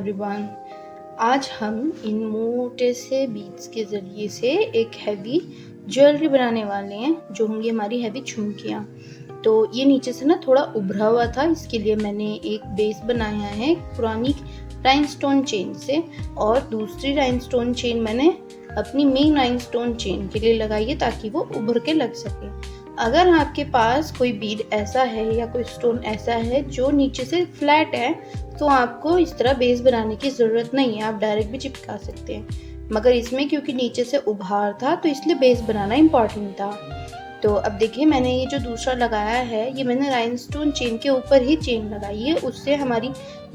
Everyone. आज हम इन मोटे से बीड्स के ज़रिए से एक हैवी ज्वेलरी बनाने वाले हैं, जो होंगी हमारी हैवी झुमकियाँ। तो ये नीचे से ना थोड़ा उभरा हुआ था, इसके लिए मैंने एक बेस बनाया है एक पुरानी राइनस्टोन चेन से, और दूसरी राइनस्टोन चेन मैंने अपनी मेन राइनस्टोन चेन के लिए लगाई है ताकि वो उभर के लग सके। अगर आपके पास कोई बीड ऐसा है या कोई स्टोन ऐसा है जो नीचे से फ्लैट है, तो आपको इस तरह बेस बनाने की ज़रूरत नहीं है, आप डायरेक्ट भी चिपका सकते हैं। मगर इसमें क्योंकि नीचे से उभार था तो इसलिए बेस बनाना इम्पॉर्टेंट था। तो अब देखिए, मैंने ये जो दूसरा लगाया है ये मैंने राइनस्टोन चेन के ऊपर ही चेन लगाई है, उससे हमारी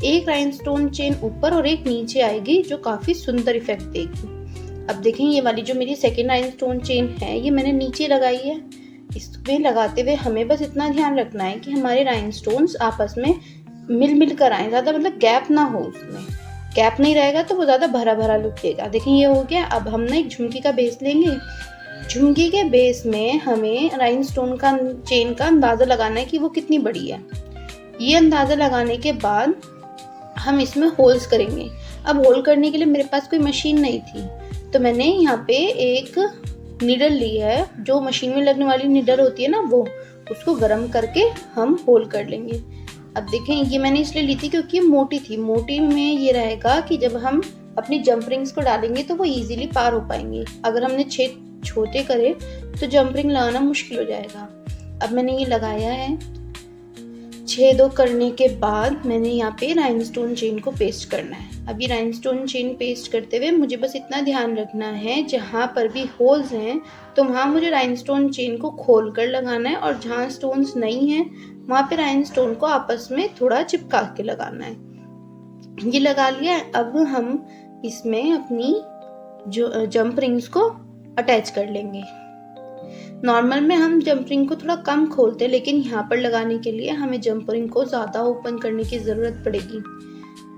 एक राइनस्टोन चेन ऊपर और एक नीचे आएगी, जो काफ़ी सुंदर इफेक्ट देगी। अब देखें, ये वाली जो मेरी सेकेंड राइनस्टोन चेन है ये मैंने नीचे लगाई है। इसमें लगाते हुए हमें बस इतना ध्यान रखना है कि हमारे राइनस्टोन्स आपस में मिल कर आए, ज़्यादा मतलब गैप ना हो, उसमें गैप नहीं रहेगा तो वो ज़्यादा भरा भरा लुक देगा। देखिए ये हो गया। अब हम ना एक झुमकी का बेस लेंगे। झुमकी के बेस में हमें राइनस्टोन का चेन का अंदाज़ा लगाना है कि वो कितनी बड़ी है। ये अंदाज़ा लगाने के बाद हम इसमें होल्स करेंगे। अब होल करने के लिए मेरे पास कोई मशीन नहीं थी, तो मैंने यहाँ पे एक नीडल ली है, जो मशीन में लगने वाली नीडल होती है ना, वो उसको गर्म करके हम होल कर लेंगे। अब देखें, ये मैंने इसलिए ली थी क्योंकि ये मोटी थी। मोटी में ये रहेगा कि जब हम अपनी जंप रिंग्स को डालेंगे तो वो इजीली पार हो पाएंगे। अगर हमने छेद छोटे करे तो जंप रिंग लगाना मुश्किल हो जाएगा। अब मैंने ये लगाया है। छेदों करने के बाद मैंने यहाँ पे राइनस्टोन चेन को पेस्ट करना है। अब ये राइनस्टोन चेन पेस्ट करते हुए मुझे बस इतना ध्यान रखना है, जहाँ पर भी होल्स हैं तो वहाँ मुझे राइनस्टोन चेन को खोल कर लगाना है, और जहाँ स्टोन्स नहीं हैं वहाँ पे राइनस्टोन को आपस में थोड़ा चिपका के लगाना है। ये लगा लिया है। अब हम इसमें अपनी जो जंप रिंग्स को अटैच कर लेंगे। नॉर्मल में हम जंप रिंग को थोड़ा कम खोलते हैं, लेकिन यहाँ पर लगाने के लिए हमें जंप रिंग को ज़्यादा ओपन करने की ज़रूरत पड़ेगी।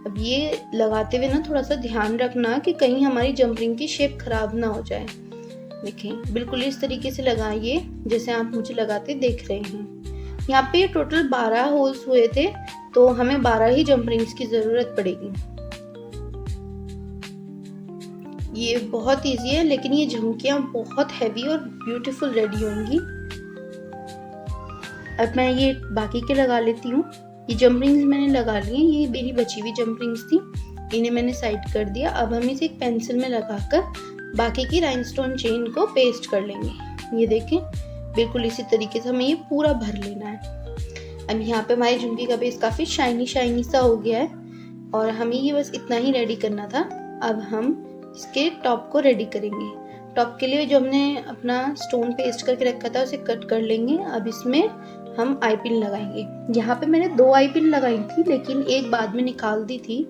अब ये लगाते हुए ना थोड़ा सा ध्यान रखना कि कहीं हमारी जंप रिंग की शेप खराब ना हो जाए। देखें, बिल्कुल इस तरीके से लगाइए जैसे आप मुझे लगाते देख रहे हैं। यहाँ पे टोटल 12 होल्स हुए थे, तो हमें 12 ही जंप रिंग्स की ज़रूरत पड़ेगी। ये बहुत इजी है, लेकिन ये झुमकियाँ बहुत हैवी और ब्यूटीफुल रेडी होंगी। अब मैं ये बाकी के लगा लेती हूँ। ये जंप रिंग्स मैंने लगा ली हैं, ये मेरी बची हुई जंप रिंग्स थी, इन्हें मैंने साइड कर दिया। अब हम इसे एक पेंसिल में लगाकर बाकी की राइनस्टोन चेन को पेस्ट कर लेंगे। ये देखें, बिल्कुल इसी तरीके से हमें ये पूरा भर लेना है। अब यहाँ पे हमारी झुमकी का बेस काफ़ी शाइनी शाइनी सा हो गया है, और हमें ये बस इतना ही रेडी करना था। अब हम इसके टॉप को रेडी करेंगे। टॉप के लिए जो हमने अपना स्टोन पेस्ट करके रखा था उसे कट कर लेंगे। अब इसमें हम आई पिन लगाएंगे। यहाँ पे मैंने 2 आई पिन लगाई थी, लेकिन एक बाद में निकाल दी थी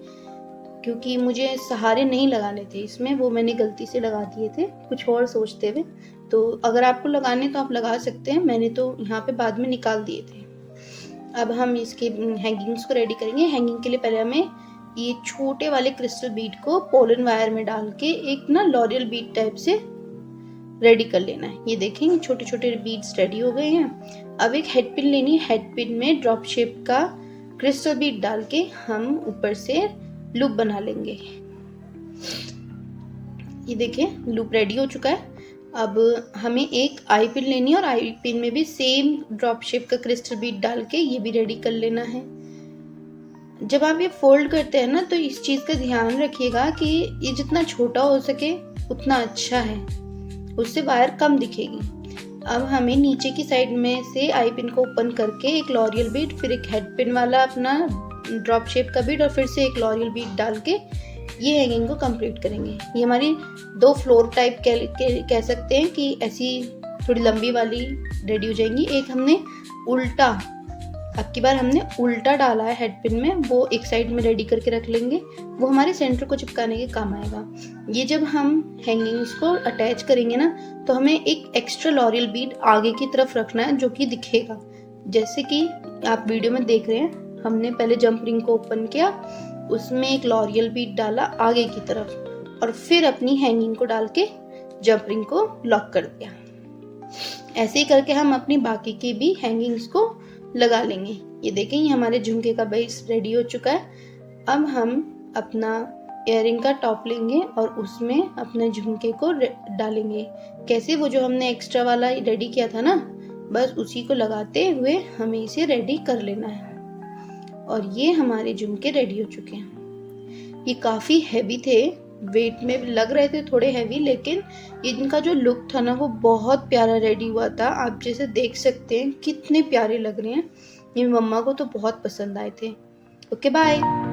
क्योंकि मुझे सहारे नहीं लगाने थे इसमें, वो मैंने गलती से लगा दिए थे कुछ और सोचते हुए। तो अगर आपको लगाने तो आप लगा सकते हैं, मैंने तो यहाँ पे बाद में निकाल दिए थे। अब हम इसके हैंगिंग्स को रेडी करेंगे। हैंगिंग के लिए पहले हमें ये छोटे वाले क्रिस्टल बीड को पोलन वायर में डाल के एक ना लॉरियल बीड टाइप से रेडी कर लेना है। ये देखें, छोटे छोटे बीड्स रेडी हो गए हैं। अब एक हेड पिन लेनी है। हेड पिन में ड्रॉप शेप का क्रिस्टल बीड डाल के हम ऊपर से लूप बना लेंगे। ये देखें, लूप रेडी हो चुका है। अब हमें एक आई पिन लेनी है, और आई पिन में भी सेम ड्रॉप शेप का क्रिस्टल बीड डाल के ये भी रेडी कर लेना है। जब आप ये फोल्ड करते हैं ना, तो इस चीज़ का ध्यान रखिएगा कि ये जितना छोटा हो सके उतना अच्छा है, उससे वायर कम दिखेगी। अब हमें नीचे की साइड में से आई पिन को ओपन करके एक लॉरियल बीड, फिर एक हेड पिन वाला अपना ड्रॉप शेप का बीड, और फिर से एक लॉरियल बीड डाल के ये हैंगिंग को कंप्लीट करेंगे। ये हमारी 2 फ्लोर टाइप कह सकते हैं कि ऐसी थोड़ी लंबी वाली रेडी हो जाएंगी। एक हमने उल्टा, अब की बार हमने उल्टा डाला है हेड पिन में, वो एक साइड में रेडी करके रख लेंगे, वो हमारे सेंटर को चिपकाने के काम आएगा। ये जब हम हैंगिंग्स को अटैच करेंगे ना, तो हमें एक एक्स्ट्रा लॉरियल बीड आगे की तरफ रखना है जो कि दिखेगा। जैसे कि आप वीडियो में देख रहे हैं, हमने पहले जंप रिंग को ओपन किया, उसमें एक लॉरियल बीड डाला आगे की तरफ, और फिर अपनी हैंगिंग को डाल के जंप रिंग को लॉक कर दिया। ऐसे ही करके हम अपनी बाकी की भी हैंगिंग्स को लगा लेंगे। ये देखें, ये हमारे झुमके का बेस रेडी हो चुका है। अब हम अपना इयररिंग का टॉप लेंगे और उसमें अपने झुमके को डालेंगे। कैसे, वो जो हमने एक्स्ट्रा वाला रेडी किया था ना, बस उसी को लगाते हुए हमें इसे रेडी कर लेना है। और ये हमारे झुमके रेडी हो चुके हैं। ये काफ़ी हैवी थे, वेट में लग रहे थे थोड़े हैवी, लेकिन इनका जो लुक था ना वो बहुत प्यारा रेडी हुआ था। आप जैसे देख सकते हैं कितने प्यारे लग रहे हैं। ये मम्मा को तो बहुत पसंद आए थे। Okay bye.